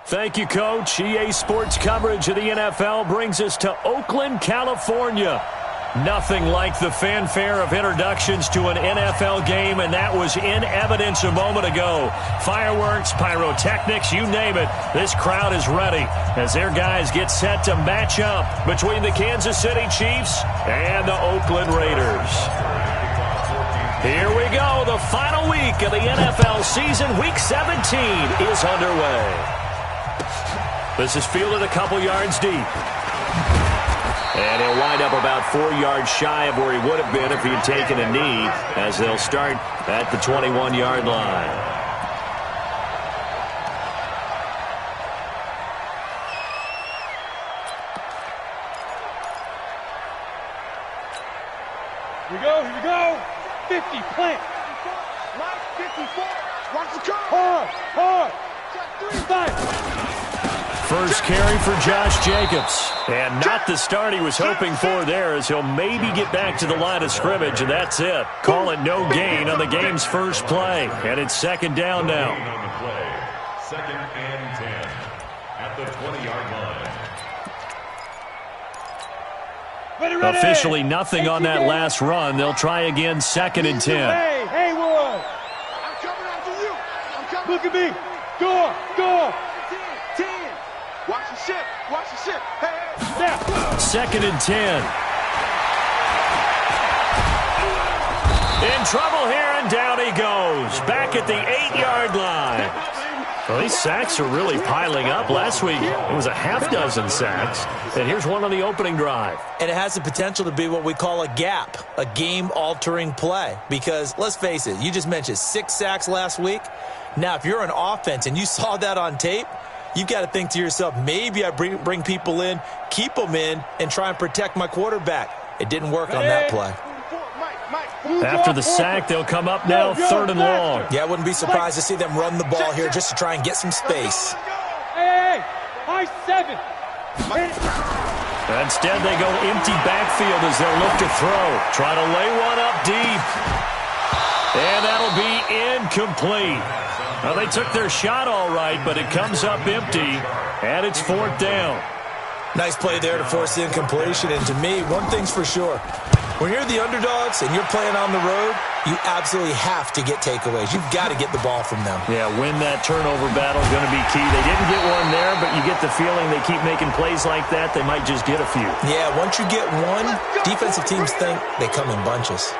Thank you, Coach. EA Sports coverage of the NFL brings us to Oakland, California. Nothing like the fanfare of introductions to an NFL game, and that was in evidence a moment ago. Fireworks, pyrotechnics, you name it. This crowd is ready as their guys get set to match up between the Kansas City Chiefs and the Oakland Raiders. Here we go. The final week of the NFL season. Week 17 is underway. This is fielded a couple yards deep. And he'll wind up about 4 yards shy of where he would have been if he had taken a knee, as they'll start at the 21-yard line. Here we go, here we go. 50, plant. Mike, 54. Watch the curve. Hard. 5. First carry for Josh Jacobs. And not the start he was hoping for there, as he'll maybe get back to the line of scrimmage, and that's it. Call it no gain on the game's first play. And it's second down now. Second and 10 at the 20-yard line. Officially nothing on that last run. They'll try again, second and 10. Hey, Haywood. I'm coming after you. I'm coming. Look at me. Go. 10. Watch the ship. Watch the ship. Hey. Now. Second and 10. In trouble here, and down he goes. Back at the 8-yard line. Well, these sacks are really piling up. Last week, it was a half-dozen sacks. And here's one on the opening drive. And it has the potential to be what we call a gap, a game-altering play. Because, let's face it, you just mentioned 6 sacks last week. Now, if you're an offense and you saw that on tape, you've got to think to yourself, maybe I bring people in, keep them in, and try and protect my quarterback. It didn't work on that play. After the sack, they'll come up now, third and long. Yeah, I wouldn't be surprised to see them run the ball here just to try and get some space. Hey, high 7. Instead, they go empty backfield as they'll look to throw. Try to lay one up deep. And that'll be incomplete. Well, they took their shot all right, but it comes up empty, and it's fourth down. Nice play there to force the incompletion, and to me, one thing's for sure. When you're the underdogs and you're playing on the road, you absolutely have to get takeaways. You've got to get the ball from them. Yeah, win that turnover battle is going to be key. They didn't get one there, but you get the feeling they keep making plays like that, they might just get a few. Yeah, once you get one, defensive teams think they come in bunches.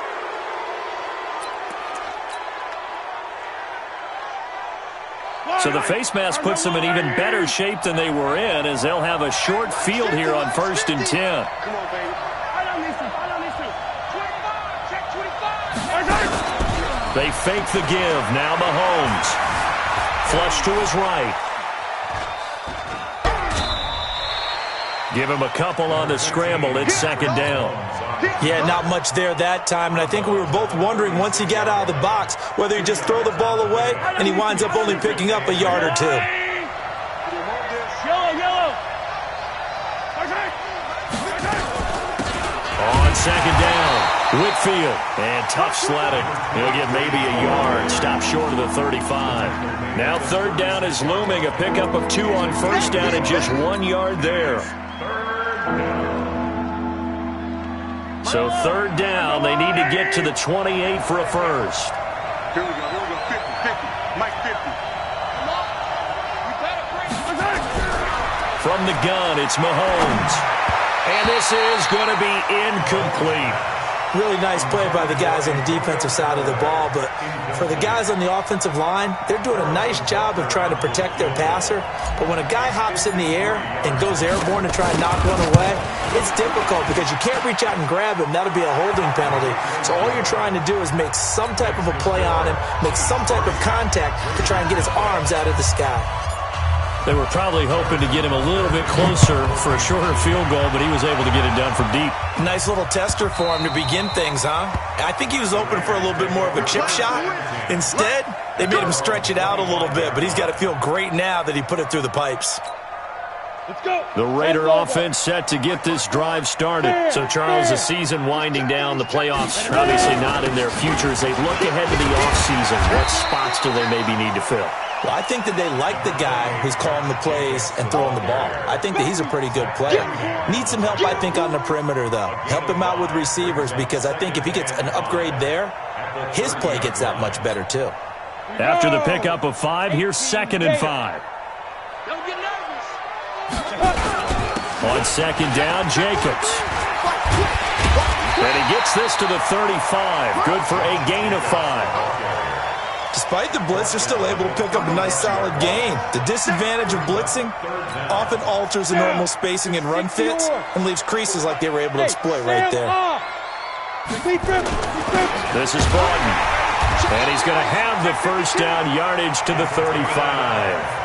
So the face mask puts them in even better shape than they were in, as they'll have a short field here on first and 10. Come on, baby. I don't listen. 25. Check 25. They fake the give. Now Mahomes. Flush to his right. Give him a couple on the scramble. It's second down. Yeah, not much there that time, and I think we were both wondering once he got out of the box whether he'd just throw the ball away and he winds up only picking up a yard or two. Yellow. On second down, Whitfield, and tough sledding. He'll get maybe a yard, stop short of the 35. Now third down is looming, a pickup of 2 on first down and just 1 yard there. So third down, they need to get to the 28 for a first. Here we go. 50. Mike 50. From the gun, it's Mahomes. And this is going to be incomplete. Really nice play by the guys on the defensive side of the ball, but for the guys on the offensive line, they're doing a nice job of trying to protect their passer. But when a guy hops in the air and goes airborne to try and knock one away, it's difficult because you can't reach out and grab him. That'll be a holding penalty. So all you're trying to do is make some type of a play on him, make some type of contact to try and get his arms out of the sky. They were probably hoping to get him a little bit closer for a shorter field goal, but he was able to get it done from deep. Nice little tester for him to begin things, huh? I think he was open for a little bit more of a chip shot. Instead, they made him stretch it out a little bit, but he's got to feel great now that he put it through the pipes. Let's go. The Raider offense set to get this drive started. So, Charles, the season winding down, the playoffs obviously not in their future. As they look ahead to the offseason, what spots do they maybe need to fill? Well, I think that they like the guy who's calling the plays and throwing the ball. I think that he's a pretty good player. Needs some help, I think, on the perimeter, though. Help him out with receivers, because I think if he gets an upgrade there, his play gets that much better, too. After the pickup of 5, here's 2nd and 5. Don't get nervous. On 2nd down, Jacobs. And he gets this to the 35. Good for a gain of 5. Despite the blitz, they're still able to pick up a nice, solid gain. The disadvantage of blitzing often alters the normal spacing and run fits and leaves creases like they were able to exploit right there. This is Broughton. And he's going to have the first down, yardage to the 35.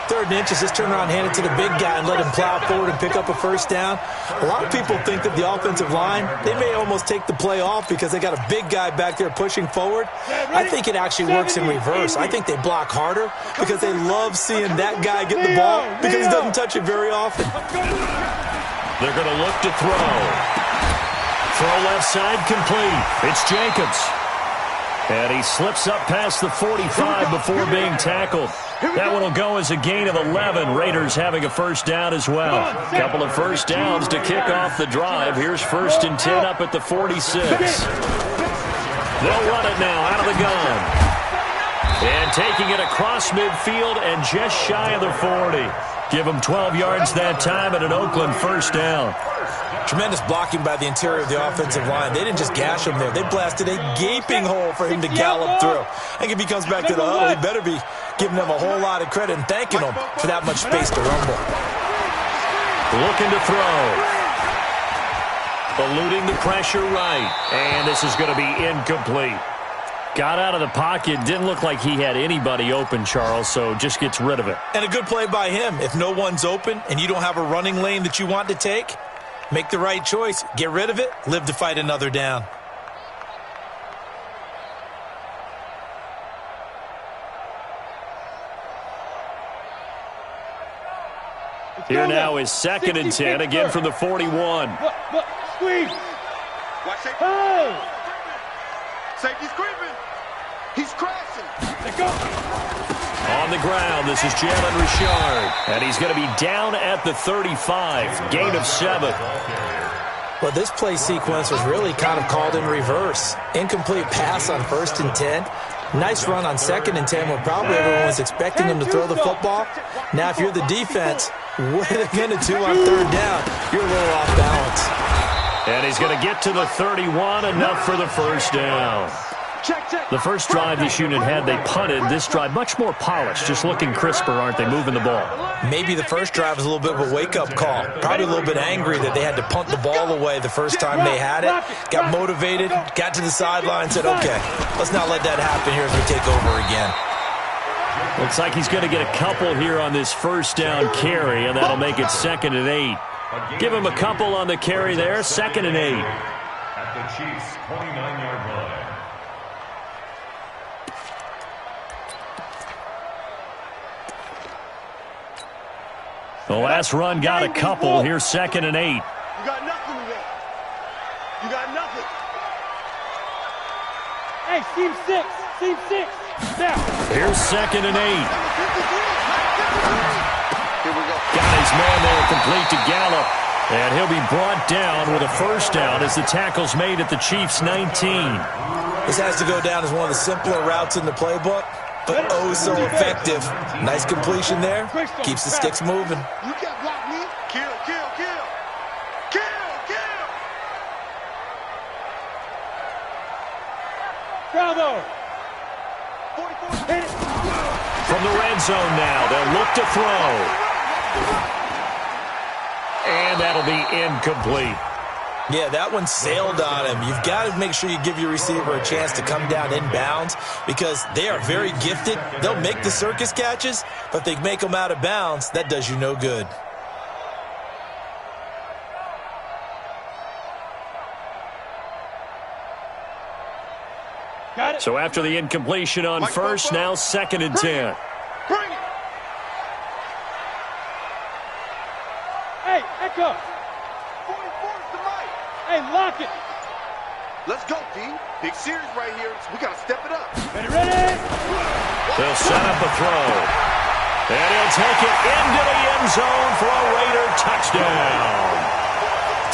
3rd and inches, just turn around, hand it to the big guy and let him plow forward and pick up a first down. A lot of people think that the offensive line, they may almost take the play off because they got a big guy back there pushing forward. I think it actually works in reverse. I think they block harder because they love seeing that guy get the ball because he doesn't touch it very often. They're going to look to throw. Throw left side complete. It's Jacobs. And he slips up past the 45 before being tackled. That one will go as a gain of 11. Raiders having a first down as well. Couple of first downs to kick off the drive. Here's 1st and 10 up at the 46. They'll run it now out of the gun. And taking it across midfield and just shy of the 40. Give them 12 yards that time and an Oakland first down. Tremendous blocking by the interior of the offensive line. They didn't just gash him there. They blasted a gaping hole for him to gallop through. I think if he comes back to the huddle, he better be giving them a whole lot of credit and thanking them for that much space to rumble. Looking to throw. Eluding the pressure right. And this is going to be incomplete. Got out of the pocket. Didn't look like he had anybody open, Charles, so just gets rid of it. And a good play by him. If no one's open and you don't have a running lane that you want to take, make the right choice. Get rid of it. Live to fight another down. Here now is 2nd and 10, again from the 41. Squeeze. Watch it. Oh! Safety's creeping. He's crashing. Let's go. On the ground, this is Jalen Richard. And he's going to be down at the 35. Gain of 7. Well, this play sequence was really kind of called in reverse. Incomplete pass on 1st and 10. Nice run on 2nd and 10 when probably everyone was expecting him to throw the football. Now, if you're the defense, what are they going to do on 3rd down? You're a little off balance. And he's going to get to the 31, enough for the first down. The first drive this unit had, they punted. This drive, much more polished, just looking crisper, aren't they, moving the ball? Maybe the first drive was a little bit of a wake-up call. Probably a little bit angry that they had to punt the ball away the first time they had it. Got motivated, got to the sideline, said, okay, let's not let that happen here as we take over again. Looks like he's going to get a couple here on this first down carry, and that'll make it 2nd and 8. Give him a couple on the carry there, 2nd and 8. At the Chiefs' 29-yard line. The last run got a couple. Here's 2nd and 8. You got nothing today. You got nothing. Hey, team 6. Team 6. Now. Here's 2nd and 8. Here we go. Got his man there, complete to Gallup. And he'll be brought down with a first down as the tackle's made at the Chiefs' 19. This has to go down as one of the simpler routes in the playbook, but oh so effective. Nice completion there. Keeps the sticks moving. You can't block me. Kill, kill, kill. Kill, kill. Bravo. 44. Hit it. From the red zone now, they'll look to throw. And that'll be incomplete. Yeah, that one sailed on him. You've got to make sure you give your receiver a chance to come down inbounds because they are very gifted. They'll make the circus catches, but if they make them out of bounds, that does you no good. Got it. So after the incompletion on first, now 2nd and 10. Bring it. Hey, echo. 44 is the mic. Hey, lock it. Let's go, D. Big series right here. We got to step it up. Ready? They'll set up a throw. And he'll take it into the end zone for a Raider touchdown.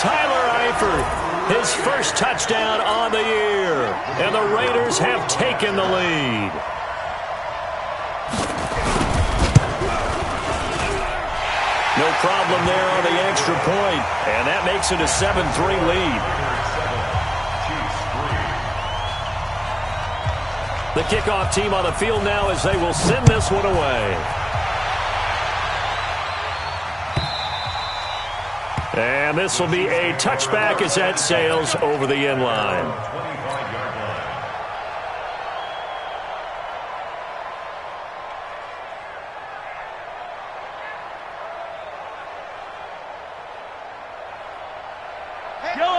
Tyler Eifert, his first touchdown on the year. And the Raiders have taken the lead. No problem there on the extra point. And that makes it a 7-3 lead. The kickoff team on the field now as they will send this one away. And this will be a touchback as that sails over the end line.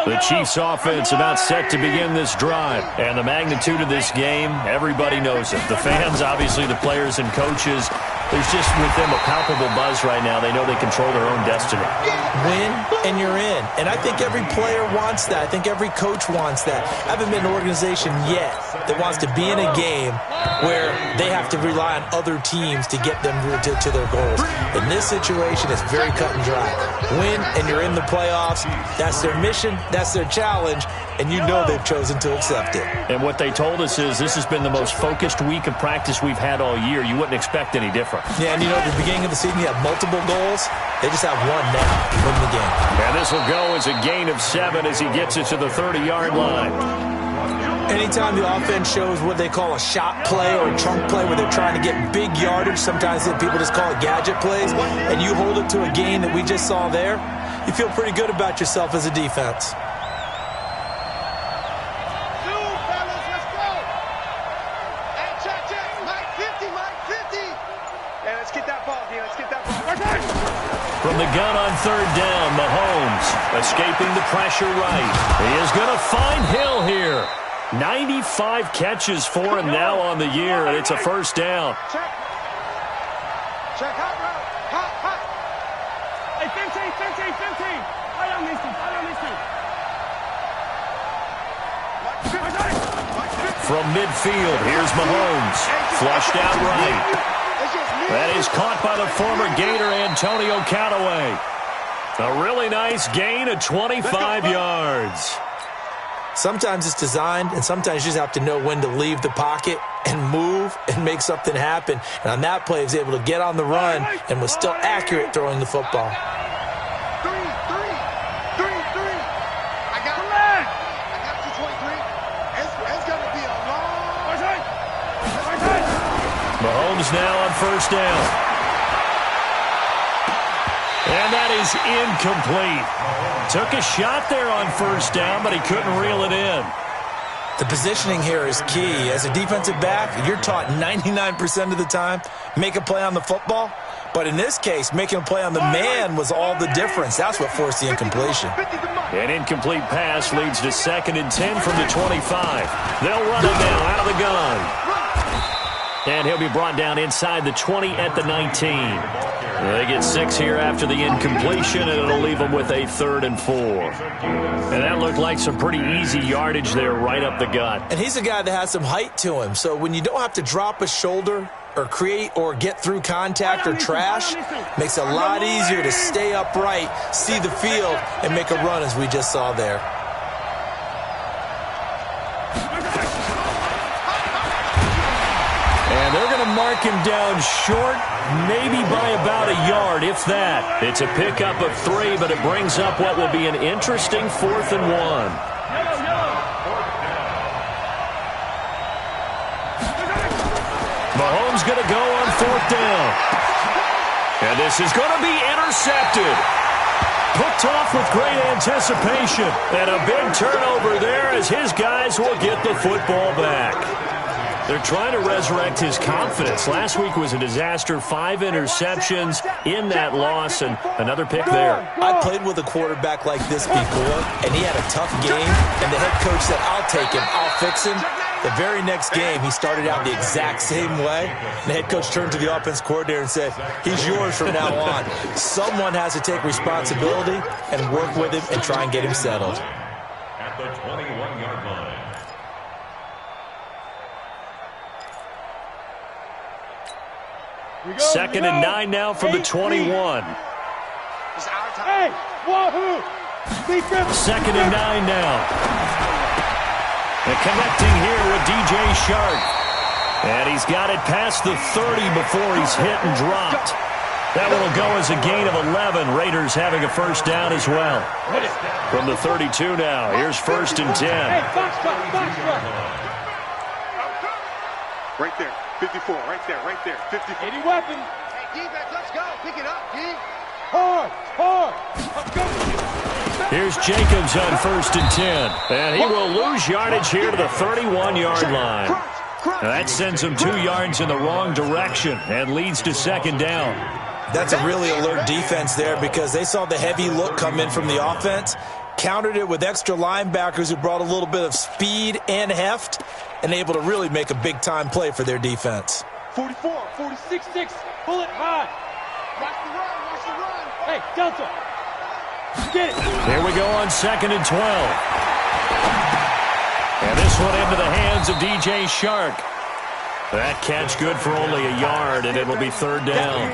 The Chiefs offense about set to begin this drive. And the magnitude of this game, everybody knows it. The fans, obviously the players and coaches, there's just with them a palpable buzz right now. They know they control their own destiny. Win and you're in. And I think every player wants that. I think every coach wants that. I haven't been in an organization yet that wants to be in a game where they have to rely on other teams to get them to their goals. In this situation, it's very cut and dry. Win and you're in the playoffs. That's their mission. That's their challenge. And you know they've chosen to accept it. And what they told us is this has been the most focused week of practice we've had all year. You wouldn't expect any different. Yeah, and you know, at the beginning of the season, you have multiple goals. They just have one now to win the game. And this will go as a gain of 7 as he gets it to the 30-yard line. Anytime the offense shows what they call a shot play or a chunk play where they're trying to get big yardage, sometimes people just call it gadget plays, and you hold it to a gain that we just saw there, you feel pretty good about yourself as a defense. From the gun on third down, Mahomes escaping the pressure right. He is going to find Hill here. 95 catches for him now on the year, and it's a first down. Check hot route. Hot. Hey, 15. I don't miss you. From midfield, here's Mahomes. Flushed out right. That is caught by the former Gator, Antonio Callaway. A really nice gain of 25 yards. Sometimes it's designed, and sometimes you just have to know when to leave the pocket and move and make something happen. And on that play, he was able to get on the run and was still accurate throwing the football. Three. I got you, 23. It's going to be a long... Mahomes now on first down. And that is incomplete. Took a shot there on first down, but he couldn't reel it in. The positioning here is key. As a defensive back, you're taught 99% of the time, make a play on the football. But in this case, making a play on the man was all the difference. That's what forced the incompletion. An incomplete pass leads to 2nd and 10 from the 25. They'll run it now out of the gun. And he'll be brought down inside the 20 at the 19. They get 6 here after the incompletion, and it'll leave them with a 3rd and 4. And that looked like some pretty easy yardage there right up the gut. And he's a guy that has some height to him. So when you don't have to drop a shoulder or create or get through contact or trash, makes it a lot easier to stay upright, see the field, and make a run as we just saw there. And they're going to mark him down short, maybe by about a yard, if that. It's a pickup of 3, but it brings up what will be an interesting 4th and 1. Mahomes going to go on 4th down. And this is going to be intercepted. Picked off with great anticipation. And a big turnover there as his guys will get the football back. They're trying to resurrect his confidence. Last week was a disaster. 5 interceptions in that loss, and another pick there. I played with a quarterback like this before, and he had a tough game, and the head coach said, I'll take him, I'll fix him. The very next game, he started out the exact same way. And the head coach turned to the offense coordinator and said, he's yours from now on. Someone has to take responsibility and work with him and try and get him settled. the 21-yard line. Second and 9 now from the 21. Hey, wahoo! Second and 9 now. And connecting here with DJ Shark. And he's got it past the 30 before he's hit and dropped. That one will go as a gain of 11. Raiders having a first down as well. From the 32 now. Here's first and 10. Right there, 54, right there, 54. Any weapon. Hey, defense, let's go. Pick it up, D. Hard. Here's Jacobs on first and 10. And he will lose yardage here to the 31-yard line. Now that sends him 2 yards in the wrong direction and leads to second down. That's a really alert defense there because they saw the heavy look come in from the offense, countered it with extra linebackers who brought a little bit of speed and heft, and able to really make a big-time play for their defense. 44, 46, 6, pull it high. Watch the run. Hey, Delta. Get it. Here we go on second and 12. And this one into the hands of DJ Shark. That catch good for only a yard, and it'll be third down.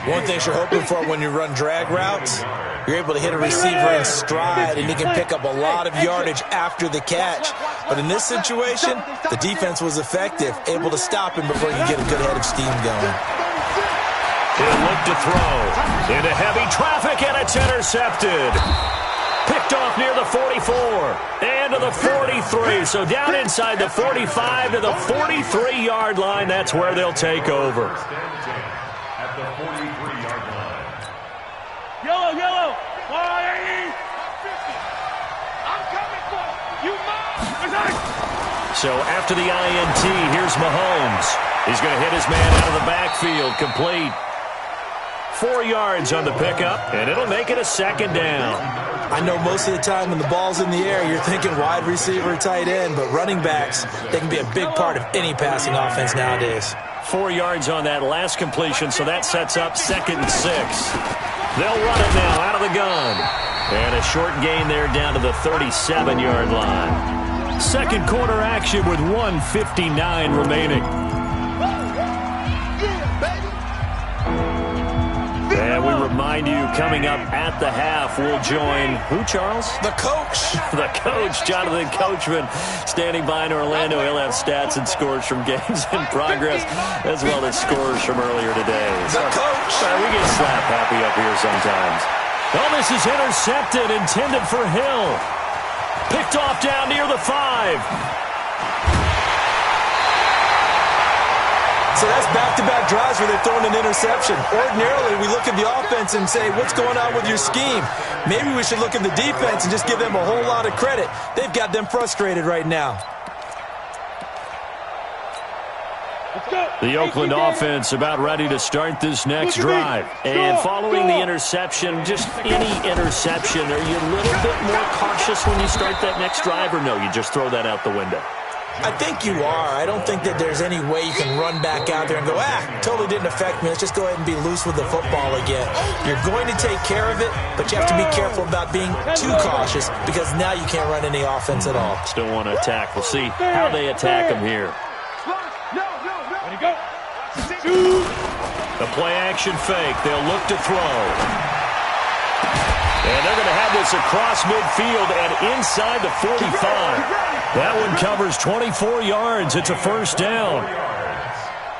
One thing you're hoping for when you run drag routes, you're able to hit a receiver in stride, and he can pick up a lot of yardage after the catch. But in this situation, the defense was effective, able to stop him before he could get a good head of steam going. He'll look to throw into heavy traffic, and it's intercepted. Picked off near the 44 and to the 43. So down inside the 45 to the 43-yard line. That's where they'll take over. At the 43-yard line. Yellow. I'm coming for you. So after the INT, here's Mahomes. He's going to hit his man out of the backfield, complete. 4 yards on the pickup, and it'll make it a second down. I know most of the time when the ball's in the air, you're thinking wide receiver, tight end, but running backs, they can be a big part of any passing offense nowadays. 4 yards on that last completion, so that sets up second and 6. They'll run it now out of the gun. And a short gain there down to the 37-yard line. Second quarter action with 1:59 remaining. And we remind you, coming up at the half, we'll join who, Charles? The coach. The coach, Jonathan Coachman, standing by in Orlando. He'll have stats and scores from games in progress, as well as scores from earlier today. The coach. We get slap happy up here sometimes. Oh, this is intercepted, intended for Hill. Picked off down near the 5. So that's back-to-back drives where they're throwing an interception. Ordinarily, we look at the offense and say, what's going on with your scheme? Maybe we should look at the defense and just give them a whole lot of credit. They've got them frustrated right now. The Oakland offense about ready to start this next drive. And following the interception, just any interception, are you a little bit more cautious when you start that next drive, or no, you just throw that out the window? I think you are. I don't think that there's any way you can run back out there and go, totally didn't affect me. Let's just go ahead and be loose with the football again. You're going to take care of it, but you have to be careful about being too cautious because now you can't run any offense at all. Still want to attack. We'll see how they attack them here. Ready, go. The play action fake. They'll look to throw. And they're going to have this across midfield and inside the 45. That one covers 24 yards. It's a first down.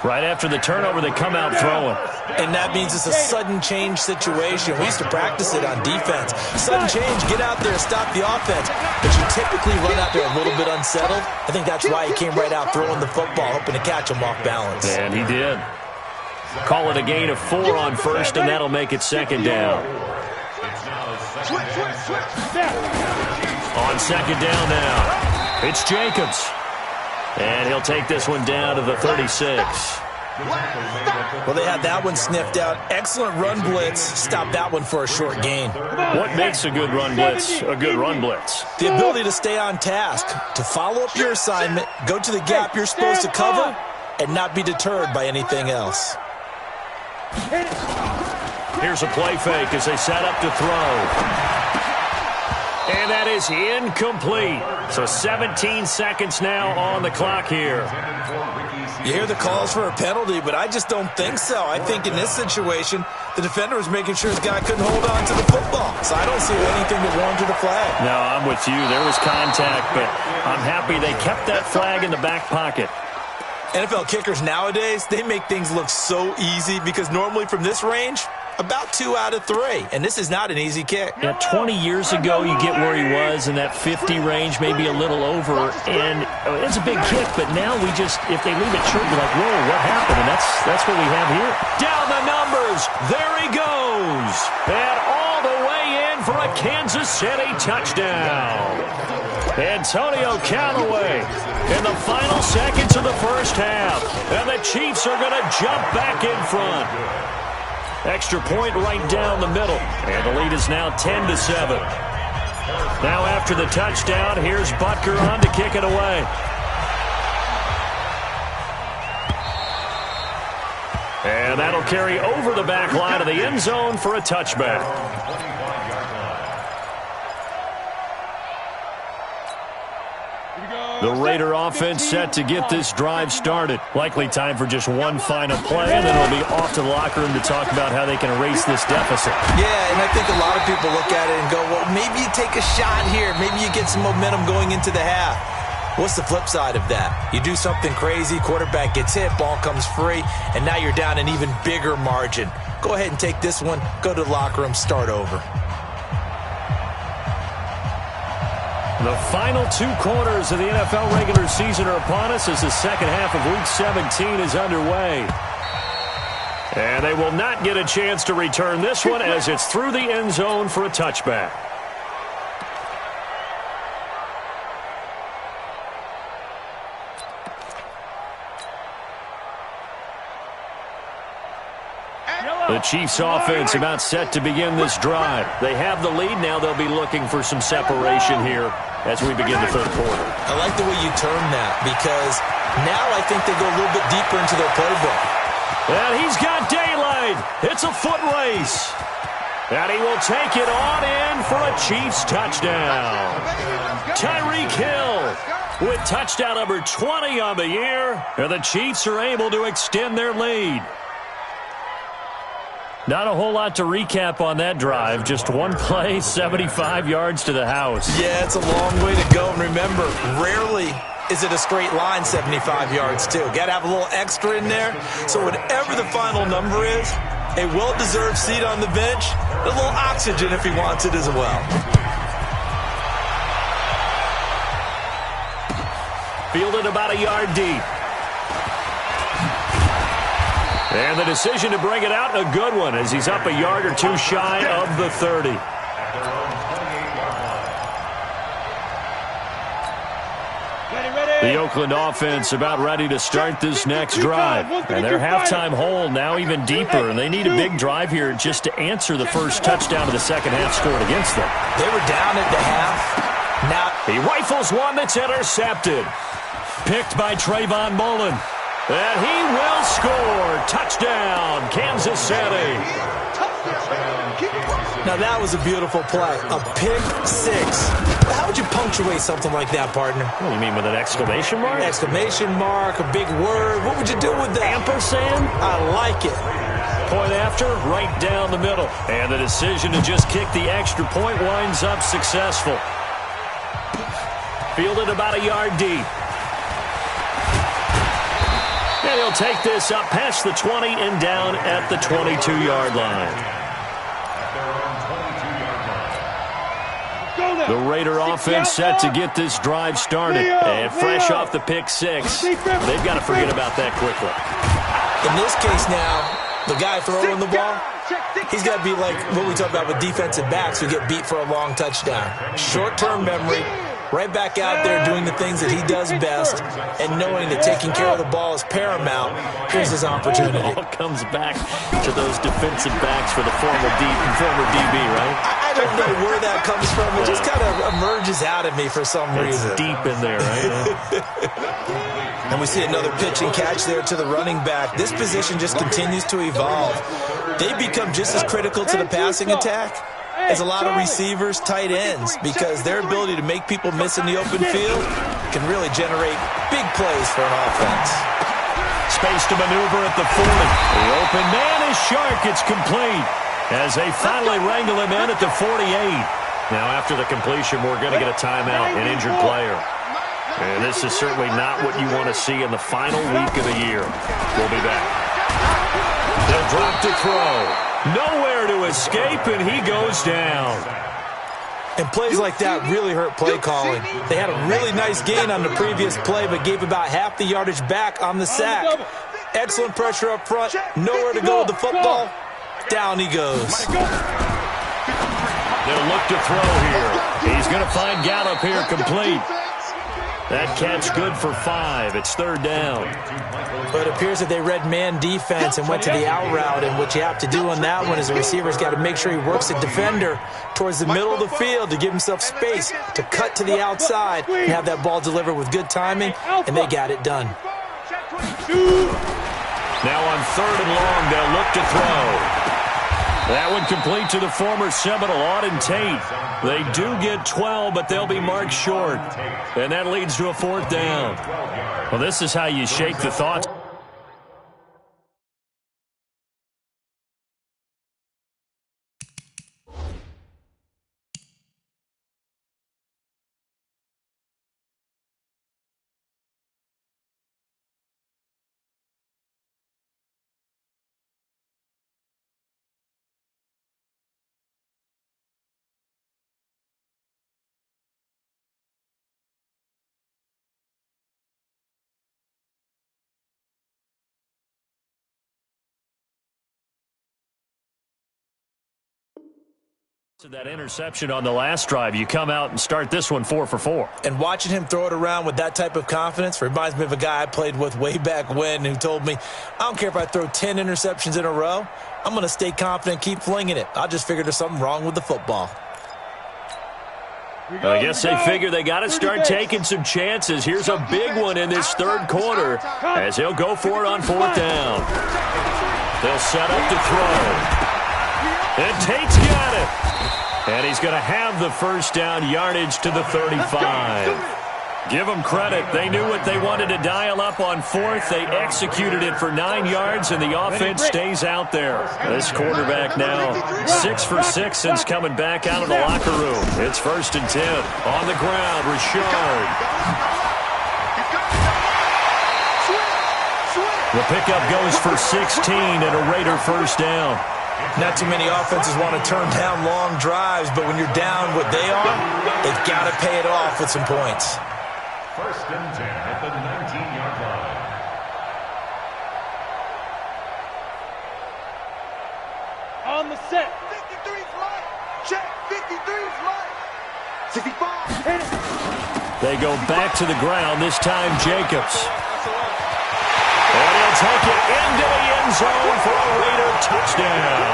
Right after the turnover, they come out throwing. And that means it's a sudden change situation. We used to practice it on defense. Sudden change, get out there, stop the offense. But you typically run out there a little bit unsettled. I think that's why he came right out throwing the football, hoping to catch him off balance. And he did. Call it a gain of 4 on first, and that'll make it second down. On second down now. It's Jacobs. And he'll take this one down to the 36. Well, they had that one sniffed out. Excellent run blitz. Stop that one for a short gain. What makes a good run blitz a good run blitz? The ability to stay on task, to follow up your assignment, go to the gap you're supposed to cover, and not be deterred by anything else. Here's a play fake as they set up to throw. And that is incomplete. So 17 seconds now on the clock here. You hear the calls for a penalty, but I just don't think so. I think in this situation, the defender was making sure his guy couldn't hold on to the football. So I don't see anything that warranted a flag. No, I'm with you. There was contact, but I'm happy they kept that flag in the back pocket. NFL kickers nowadays, they make things look so easy because normally from this range, about 2 out of 3. And this is not an easy kick. Yeah, 20 years ago, you get where he was in that 50 range, maybe a little over. And it's a big kick, but now we just, if they leave it short, you're like, whoa, what happened? And that's what we have here. Down the numbers. There he goes. And all the way in for a Kansas City touchdown. Antonio Callaway in the final seconds of the first half. And the Chiefs are going to jump back in front. Extra point right down the middle. And the lead is now 10-7. Now after the touchdown, here's Butker on to kick it away. And that'll carry over the back line of the end zone for a touchback. The Raider offense set to get this drive started. Likely time for just one final play, and then it'll be off to the locker room to talk about how they can erase this deficit. Yeah, and I think a lot of people look at it and go, well, maybe you take a shot here. Maybe you get some momentum going into the half. What's the flip side of that? You do something crazy, quarterback gets hit, ball comes free, and now you're down an even bigger margin. Go ahead and take this one, go to the locker room, start over. The final 2 quarters of the NFL regular season are upon us as the second half of Week 17 is underway. And they will not get a chance to return this one as it's through the end zone for a touchback. The Chiefs offense about set to begin this drive. They have the lead now. They'll be looking for some separation here as we begin the third quarter. I like the way you term that because now I think they go a little bit deeper into their playbook. And he's got daylight. It's a foot race. And he will take it on in for a Chiefs touchdown. Tyreek Hill with touchdown number 20 on the year. And the Chiefs are able to extend their lead. Not a whole lot to recap on that drive. Just one play, 75 yards to the house. Yeah, it's a long way to go. And remember, rarely is it a straight line 75 yards, too. Got to have a little extra in there. So whatever the final number is, a well-deserved seat on the bench, a little oxygen if he wants it as well. Fielded about a yard deep. And the decision to bring it out, a good one, as he's up a yard or 2 shy of the 30. The Oakland offense about ready to start this next drive. And their halftime hole now even deeper, and they need a big drive here just to answer the first touchdown of the second half scored against them. They were down at the half. Now he rifles one that's intercepted. Picked by Trayvon Mullen. And he will score. Touchdown, Kansas City. Now that was a beautiful play. A pick 6. How would you punctuate something like that, partner? What do you mean, with an exclamation mark? Exclamation mark, a big word. What would you do with that? Ampersand? I like it. Point after, right down the middle. And the decision to just kick the extra point winds up successful. Fielded about a yard deep. And he'll take this up past the 20 and down at the 22-yard line. The Raider offense set to get this drive started. And fresh off the pick 6, they've got to forget about that quickly. In this case now, the guy throwing the ball, he's got to be like what we talk about with defensive backs who get beat for a long touchdown. Short-term memory. Right back out there doing the things that he does best and knowing that taking care of the ball is paramount. Here's his opportunity. It all comes back to those defensive backs for the former DB, right? I don't know where that comes from. It just kind of emerges out of me for some reason. It's deep in there, right? And we see another pitch and catch there to the running back. This position just continues to evolve. They become just as critical to the passing attack is a lot of receivers, tight ends, because their ability to make people miss in the open field can really generate big plays for an offense. Space to maneuver at the 40. The open man is Shark. It's complete as they finally wrangle him in at the 48. Now, after the completion, we're going to get a timeout, an injured player. And this is certainly not what you want to see in the final week of the year. We'll be back. They'll drop to throw. Nowhere to escape, and he goes down. And plays like that really hurt play calling. They had a really nice gain on the previous play, but gave about half the yardage back on the sack. Excellent pressure up front. Nowhere to go with the football. Down he goes. They'll look to throw here. He's going to find Gallup here complete. That catch good for 5. It's third down. But it appears that they read man defense and went to the out route. And what you have to do on that one is the receiver's got to make sure he works the defender towards the middle of the field to give himself space to cut to the outside and have that ball delivered with good timing, and they got it done. Now on third and long, they'll look to throw. That one complete to the former Seminole, Auden Tate. They do get 12, but they'll be marked short. And that leads to a fourth down. Well, this is how you shake the thoughts. That interception on the last drive, you come out and start this one 4 for 4. And watching him throw it around with that type of confidence reminds me of a guy I played with way back when who told me, I don't care if I throw 10 interceptions in a row, I'm going to stay confident, keep flinging it. I just figured there's something wrong with the football. I guess they figure they got to start taking some chances. Here's a big one in this third quarter as he'll go for it on fourth down. They'll set up to throw. And Tate's got it. And he's going to have the first down yardage to the 35. Give them credit. They knew what they wanted to dial up on fourth. They executed it for 9 yards, and the offense stays out there. This quarterback now 6 for 6 since coming back out of the locker room. It's first and 10. On the ground, Richard. The pickup goes for 16 and a Raider first down. Not too many offenses want to turn down long drives, but when you're down what they are, they've got to pay it off with some points. First and 10 at the 19-yard line. On the set. 53's right. Check. 53's right. 65. Hit it. They go back to the ground, this time Jacobs. And he'll take it into the end zone for a Raider touchdown.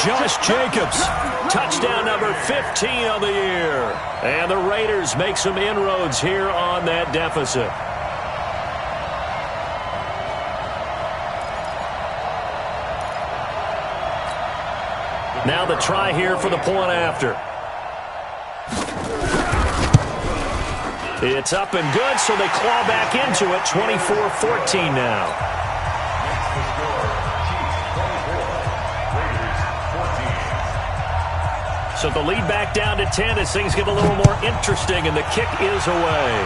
Josh Jacobs, touchdown number 15 of the year. And the Raiders make some inroads here on that deficit. Now the try here for the point after. It's up and good, so they claw back into it, 24-14 now. So the lead back down to 10 as things get a little more interesting, and the kick is away.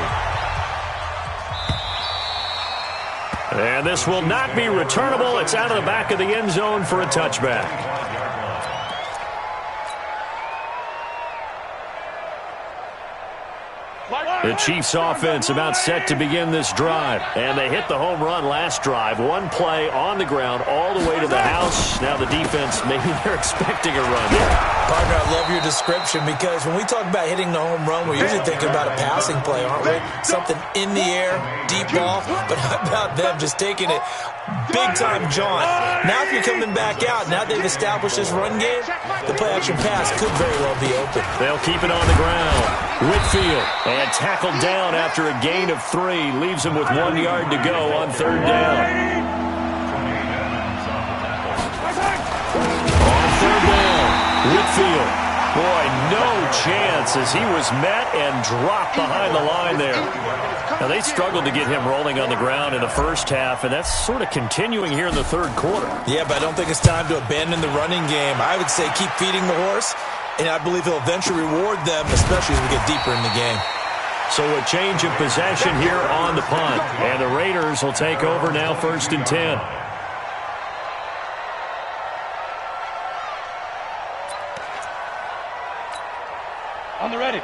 And this will not be returnable. It's out of the back of the end zone for a touchback. The Chiefs offense about set to begin this drive. And they hit the home run last drive. One play on the ground all the way to the house. Now the defense, maybe they're expecting a run here. Partner, I love your description because when we talk about hitting the home run, we're usually thinking about a passing play, aren't we? Something in the air, deep ball. But how about them just taking it big-time jaunt? Now if you're coming back out, now they've established this run game, the play-action pass could very well be open. They'll keep it on the ground. Whitfield, and tackled down after a gain of 3. Leaves him with 1 yard to go on third down. On third down, Whitfield. Boy, no chance as he was met and dropped behind the line there. Now, they struggled to get him rolling on the ground in the first half, and that's sort of continuing here in the third quarter. Yeah, but I don't think it's time to abandon the running game. I would say keep feeding the horse, and I believe he'll eventually reward them, especially as we get deeper in the game. So a change of possession here on the punt, and the Raiders will take over now, 1st and 10.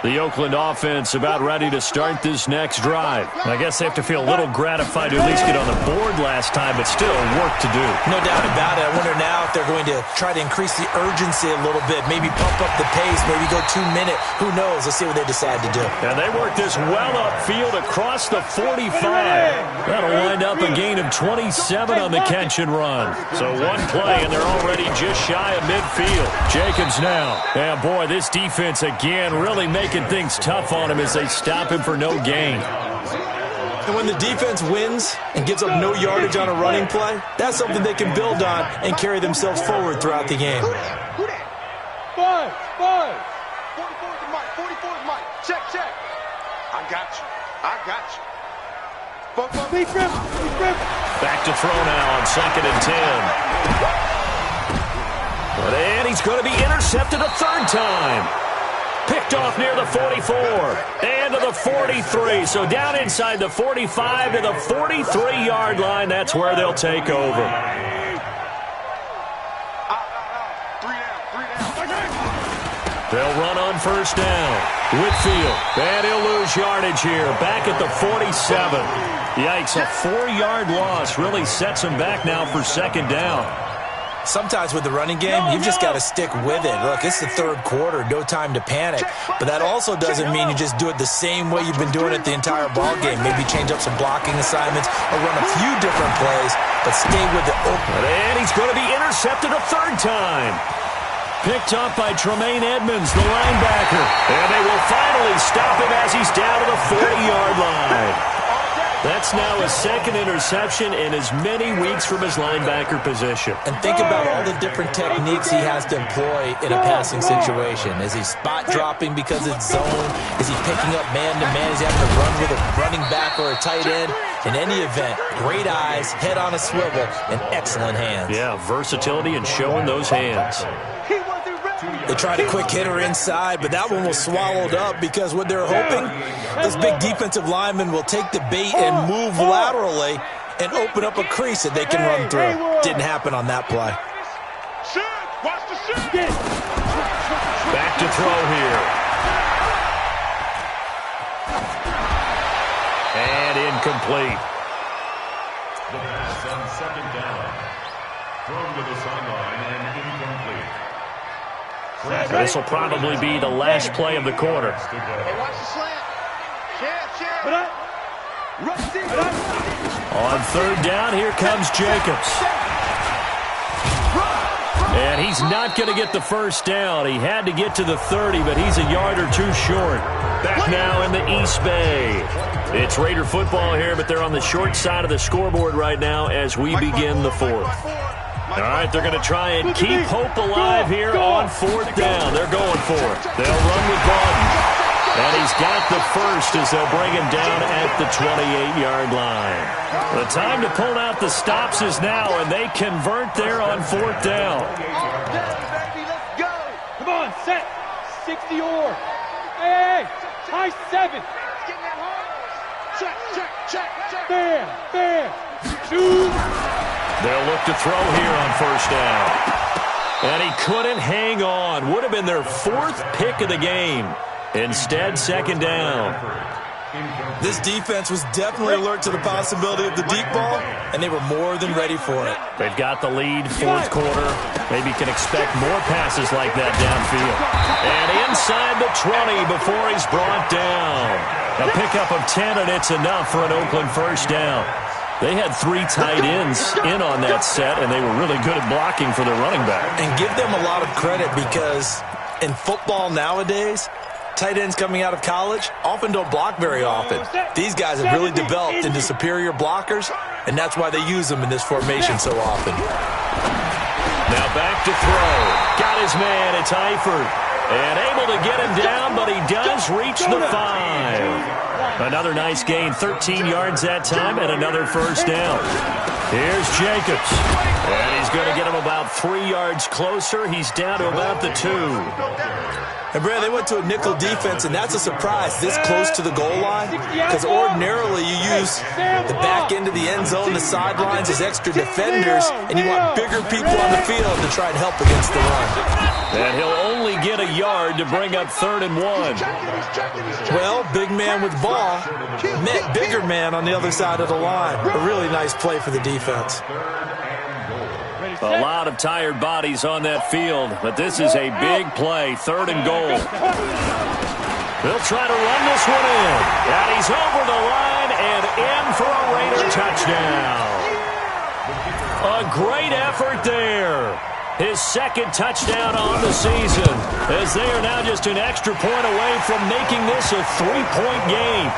The Oakland offense about ready to start this next drive. I guess they have to feel a little gratified to at least get on the board last time, but still work to do. No doubt about it. I wonder now if they're going to try to increase the urgency a little bit, maybe pump up the pace, maybe go 2-minute. Who knows? Let's see what they decide to do. And they work this well upfield across the 45. That'll wind up a gain of 27 on the catch and run. So one play, and they're already just shy of midfield. Jacobs now. And boy, this defense again really making things tough on him as they stop him for no gain. And when the defense wins and gives up no yardage on a running play, that's something they can build on and carry themselves forward throughout the game. Five. 44 is Mike. 44 is Mike. Check. I got you. Back to throw now on 2nd and 10. And he's going to be intercepted a third time. Picked off near the 44 and to the 43. So down inside the 45 to the 43-yard line. That's where they'll take over. They'll run on 1st down. Whitfield, and he'll lose yardage here. Back at the 47. Yikes, a 4-yard loss really sets him back now for 2nd down. Sometimes with the running game, you've just got to stick with it. Look, it's the third quarter, no time to panic. But that also doesn't mean you just do it the same way you've been doing it the entire ball game. Maybe change up some blocking assignments or run a few different plays, but stay with it. And he's going to be intercepted a third time. Picked up by Tremaine Edmonds, the linebacker. And they will finally stop him as he's down to the 40-yard line. That's now his 2nd interception in as many weeks from his linebacker position. And think about all the different techniques he has to employ in a passing situation. Is he spot dropping because it's zone? Is he picking up man-to-man? Is he having to run with a running back or a tight end? In any event, great eyes, head on a swivel, and excellent hands. Yeah, versatility and showing those hands. They tried a quick hitter inside, but that one was swallowed up because what they're hoping, this big defensive lineman will take the bait and move laterally and open up a crease that they can run through. Didn't happen on that play. Back to throw here. And incomplete. The pass on 2nd down. Thrown to the sideline and incomplete. This will probably be the last play of the quarter. Hey, watch the slant. On 3rd down, here comes Jacobs. And he's not going to get the 1st down. He had to get to the 30, but he's a yard or two short. Back now in the East Bay. It's Raider football here, but they're on the short side of the scoreboard right now as we begin the 4th. All right, they're going to try and keep hope alive here on 4th down. They're going for it. They'll run with Barton. And he's got the 1st as they'll bring him down at the 28-yard line. The time to pull out the stops is now, and they convert there on 4th down. Let's go. Come on, set. 60 or. Hey, high 7. Check. Bam. Shoot. They'll look to throw here on 1st down. And he couldn't hang on. Would have been their 4th pick of the game. Instead, 2nd down. This defense was definitely alert to the possibility of the deep ball, and they were more than ready for it. They've got the lead, 4th quarter. Maybe can expect more passes like that downfield. And inside the 20 before he's brought down. A pickup of 10, and it's enough for an Oakland 1st down. They had 3 tight ends in on that set, and they were really good at blocking for their running back. And give them a lot of credit because in football nowadays, tight ends coming out of college often don't block very often. These guys have really developed into superior blockers, and that's why they use them in this formation so often. Now back to throw. Got his man. It's Eifert. And able to get him down, but he does reach the 5. Another nice gain, 13 yards that time, and another first down. Here's Jacobs. And he's going to get him about 3 yards closer. He's down to about the 2. And, Brad, they went to a nickel defense, and that's a surprise this close to the goal line, because ordinarily you use the back end of the end zone, the sidelines as extra defenders, and you want bigger people on the field to try and help against the run. And he'll only get a yard to bring up 3rd and 1. Well, big man with ball met bigger man on the other side of the line. A really nice play for the defense. A lot of tired bodies on that field, but this is a big play, 3rd and goal. They'll try to run this one in. And he's over the line and in for a Raider touchdown. A great effort there. His 2nd touchdown on the season, as they are now just an extra point away from making this a 3-point game.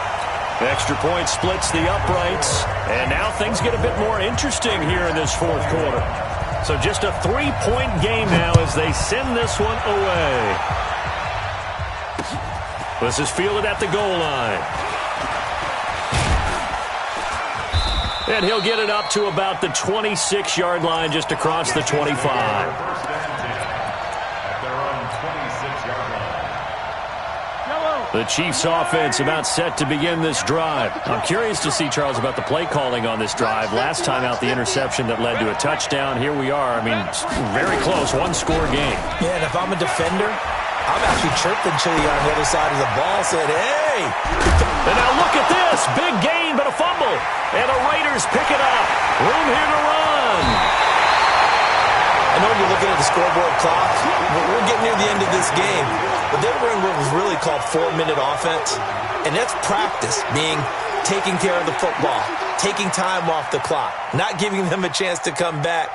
Extra point splits the uprights, and now things get a bit more interesting here in this 4th quarter. So just a 3-point game now as they send this one away. This is fielded at the goal line. And he'll get it up to about the 26-yard line just across the 25. The Chiefs offense about set to begin this drive. I'm curious to see, Charles, about the play calling on this drive. Last time out, the interception that led to a touchdown. Here we are. I mean, very close, 1-score game. Yeah, and if I'm a defender, I'm actually chirping Chili on the other side of the ball, saying, hey! And now look at this. Big gain, but a fumble. And the Raiders pick it up. Room here to run. I know you're looking at the scoreboard clock. We're getting near the end of this game. But they were in what was really called 4-minute offense. And that's practice, being taking care of the football, taking time off the clock, not giving them a chance to come back.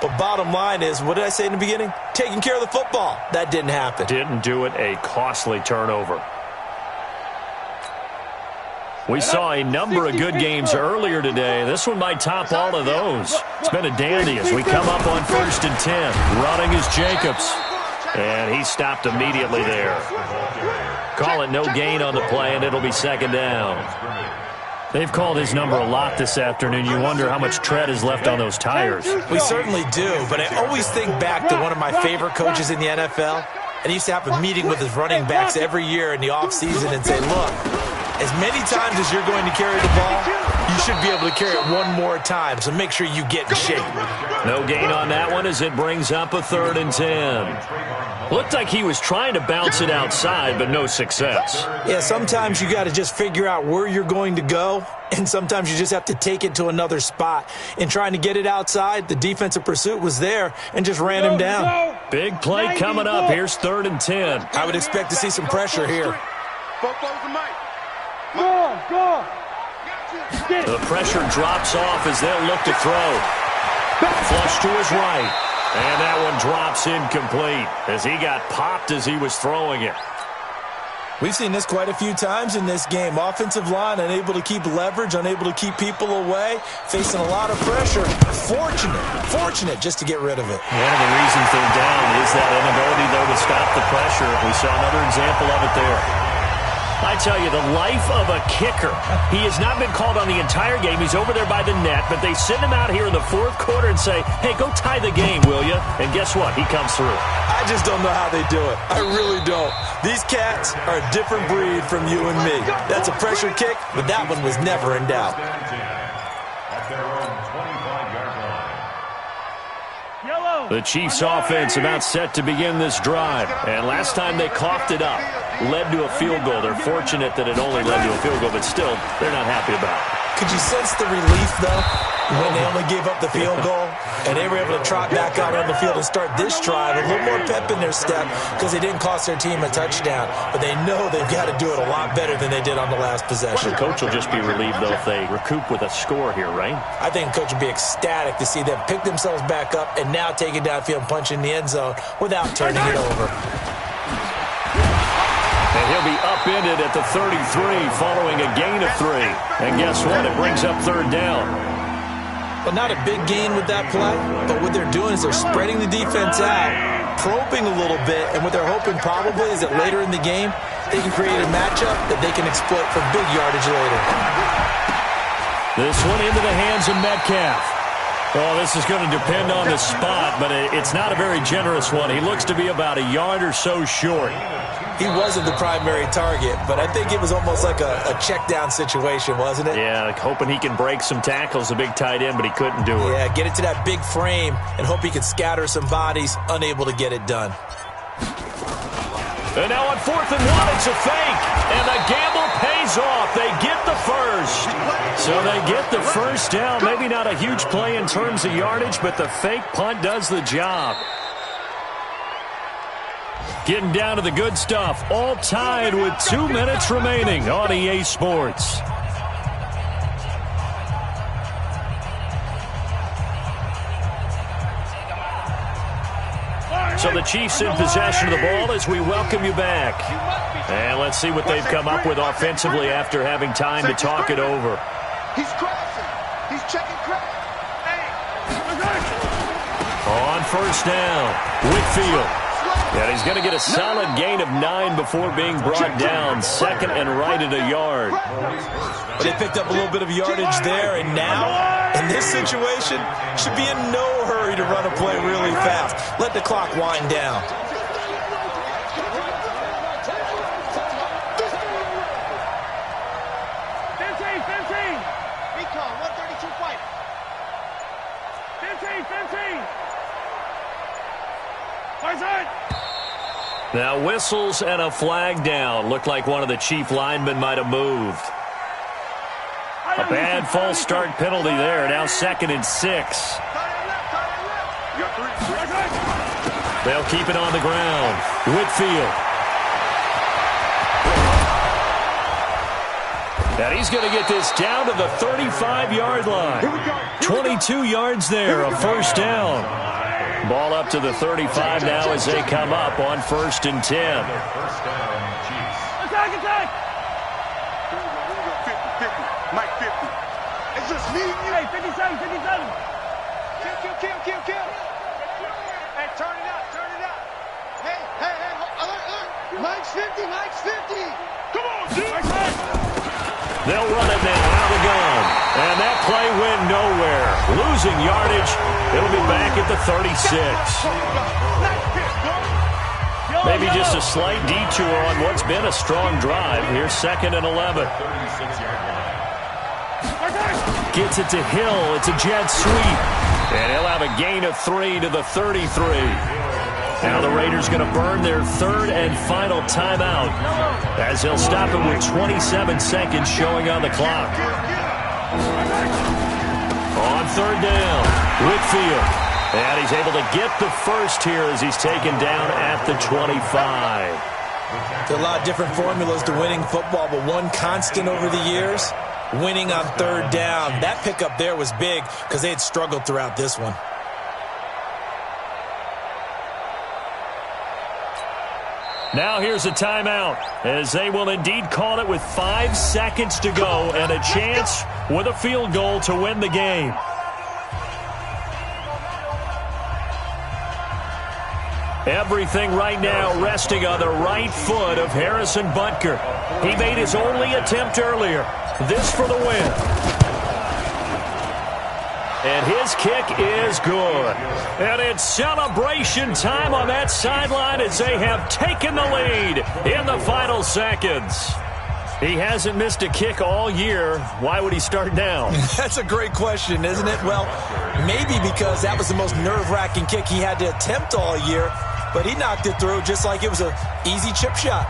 But bottom line is, what did I say in the beginning? Taking care of the football. That didn't happen. Didn't do it. A costly turnover. We saw a number of good games earlier today. This one might top all of those. It's been a dandy as we come up on 1st and 10. Running is Jacobs. And he stopped immediately there. Call it no gain on the play, and it'll be 2nd down. They've called his number a lot this afternoon. You wonder how much tread is left on those tires. We certainly do, but I always think back to one of my favorite coaches in the NFL. And he used to have a meeting with his running backs every year in the offseason and say, look, as many times as you're going to carry the ball, you should be able to carry it one more time, so make sure you get in shape. No gain on that one as it brings up a 3rd and 10. Looked like he was trying to bounce it outside, but no success. Yeah, sometimes you got to just figure out where you're going to go, and sometimes you just have to take it to another spot. In trying to get it outside, the defensive pursuit was there and just ran him down. Big play coming up. Here's 3rd and 10. I would expect to see some pressure here. Go. The pressure drops off as they'll look to throw. Flush to his right. And that one drops incomplete as he got popped as he was throwing it. We've seen this quite a few times in this game. Offensive line unable to keep leverage, unable to keep people away, facing a lot of pressure. Fortunate just to get rid of it. One of the reasons they're down is that inability, though, to stop the pressure. We saw another example of it there. I tell you, the life of a kicker. He has not been called on the entire game. He's over there by the net, but they send him out here in the 4th quarter and say, hey, go tie the game, will you? And guess what? He comes through. I just don't know how they do it. I really don't. These cats are a different breed from you and me. That's a pressure kick, but that one was never in doubt. The Chiefs offense about set to begin this drive. And last time they coughed it up, led to a field goal. They're fortunate that it only led to a field goal, but still, they're not happy about it. Could you sense the relief, though, when they only gave up the field goal and they were able to trot back out on the field and start this drive? A little more pep in their step because they didn't cost their team a touchdown, but they know they've got to do it a lot better than they did on the last possession. The coach will just be relieved, though, if they recoup with a score here, right? I think the coach will be ecstatic to see them pick themselves back up and now take it downfield and punch in the end zone without turning it over. And he'll be upended at the 33 following a gain of 3. And guess what? It brings up 3rd down. Well, not a big gain with that play, but what they're doing is they're spreading the defense out, probing a little bit, and what they're hoping probably is that later in the game, they can create a matchup that they can exploit for big yardage later. This one into the hands of Metcalf. Well, this is going to depend on the spot, but it's not a very generous one. He looks to be about a yard or so short. He wasn't the primary target, but I think it was almost like a check-down situation, wasn't it? Yeah, like hoping he can break some tackles, a big tight end, but he couldn't do it. Yeah, get it to that big frame and hope he can scatter some bodies, unable to get it done. And now on 4th and 1, it's a fake. And the gamble pays off. They get the first. So they get the first down. Maybe not a huge play in terms of yardage, but the fake punt does the job. Getting down to the good stuff. All tied with 2 minutes remaining on EA Sports. So the Chiefs in possession of the ball as we welcome you back. And let's see what they've come up with offensively after having time to talk it over. He's crossing. He's checking crack. On first down, Whitfield. And he's going to get a solid gain of 9 before being brought down. 2nd and right at a yard. But they picked up a little bit of yardage there, and now, in this situation, should be in no hurry to run a play really fast. Let the clock wind down. Now whistles and a flag down. Looked like one of the Chief linemen might have moved. A bad false start penalty there. Now 2nd and 6. They'll keep it on the ground. Whitfield. And he's going to get this down to the 35-yard line. 22 yards there, a first down. Ball up to the 35 now as they come up on 1st and 10. Attack, attack! 50, Mike 50. It's just me and you. Hey, 57, 57. Kill. Hey, turn it out. Hey, alert. Mike's 50. Come on, G. They'll run it now out of the gun. And that play went nowhere. Losing yardage. It'll be back at the 36. Maybe just a slight detour on what's been a strong drive. Here's 2nd and 11. Gets it to Hill. It's a jet sweep. And he'll have a gain of 3 to the 33. Now the Raiders going to burn their 3rd and final timeout as they'll stop it with 27 seconds showing on the clock. On 3rd down, Whitfield. And he's able to get the first here as he's taken down at the 25. There are a lot of different formulas to winning football, but one constant over the years, winning on 3rd down. That pickup there was big because they had struggled throughout this one. Now here's a timeout as they will indeed call it with 5 seconds to go and a chance with a field goal to win the game. Everything right now resting on the right foot of Harrison Butker. He made his only attempt earlier. This for the win. And his kick is good. And it's celebration time on that sideline as they have taken the lead in the final seconds. He hasn't missed a kick all year. Why would he start now? That's a great question, isn't it? Well, maybe because that was the most nerve-wracking kick he had to attempt all year, but he knocked it through just like it was an easy chip shot.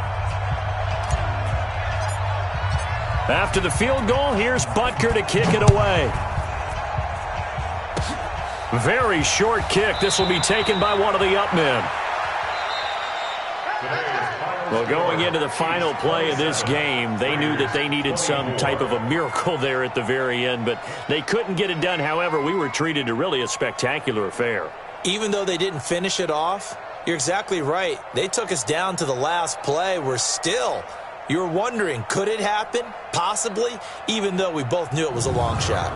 After the field goal, here's Butker to kick it away. Very short kick. This will be taken by one of the up men. Well, going into the final play of this game, they knew that they needed some type of a miracle there at the very end, but they couldn't get it done. However, we were treated to really a spectacular affair. Even though they didn't finish it off, you're exactly right. They took us down to the last play. We're still, you're wondering, could it happen? Possibly, even though we both knew it was a long shot.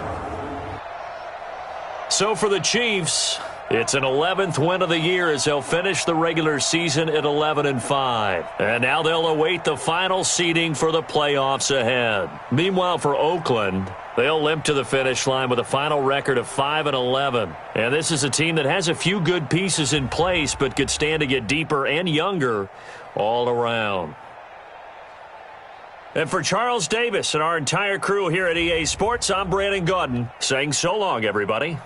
So for the Chiefs, it's an 11th win of the year as they'll finish the regular season at 11-5. And now they'll await the final seeding for the playoffs ahead. Meanwhile, for Oakland, they'll limp to the finish line with a final record of 5-11. And this is a team that has a few good pieces in place, but could stand to get deeper and younger all around. And for Charles Davis and our entire crew here at EA Sports, I'm Brandon Gaudin saying so long, everybody.